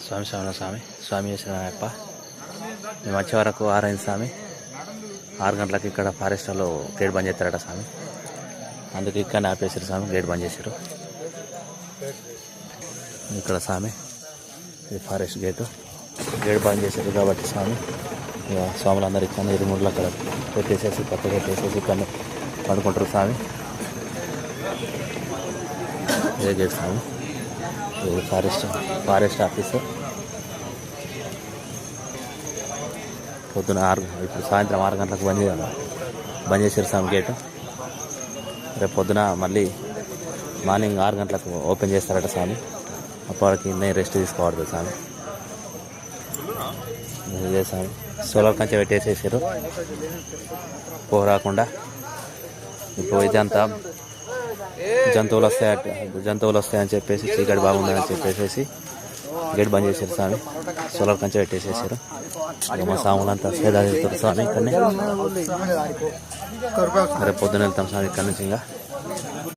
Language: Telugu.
స్వామి శరవణ స్వామి స్వామి శరణయ్యప్ప. మేము వచ్చే వరకు 6 అయింది స్వామి. 6 గంటలకు ఇక్కడ ఫారెస్ట్ వాళ్ళు గేట్ బంద్ చేస్తారట స్వామి. అందుకే ఇక్కడ ఆపేసారు స్వామి, గేట్ బంద్ చేశారు ఇక్కడ స్వామి. ఇది ఫారెస్ట్ గేట్ బంద్ చేశారు కాబట్టి స్వామి ఇక స్వాములందరూ ఇక్కడ ఇరుముళ్ళు అక్కడ పెట్టేసేసి కొత్త పెట్టేసేసి ఇక్కడ పండుకుంటారు స్వామి. ఇదే గేట్ స్వామి. ఇది ఫారెస్ట్ ఆఫీసు. పొద్దున ఇప్పుడు సాయంత్రం 6 గంటలకు బంద్ చేశారు స్వామి గేటు. రేపు పొద్దున మళ్ళీ మార్నింగ్ 6 గంటలకు ఓపెన్ చేస్తారట స్వామి. అప్పటికి నేను రెస్ట్ తీసుకోవద్దు స్వామి. ఇదే స్వామి సోలార్ కంచె పెట్టేసేసారు పోరాకుండా. ఇప్పుడు ఇదంతా జంతువులు వస్తాయని చెప్పేసి చీకటి బాగుందని చెప్పేసి గేట్ బంద్ చేశారు స్వామి. సోలార్ కంచె పెట్టేసేసారు. మా సాములంతా సేదా చేస్తారు స్వామి ఇక్కడనే. రేపు పొద్దున వెళ్తాం స్వామి ఇక్కడ నుంచి. ఇంకా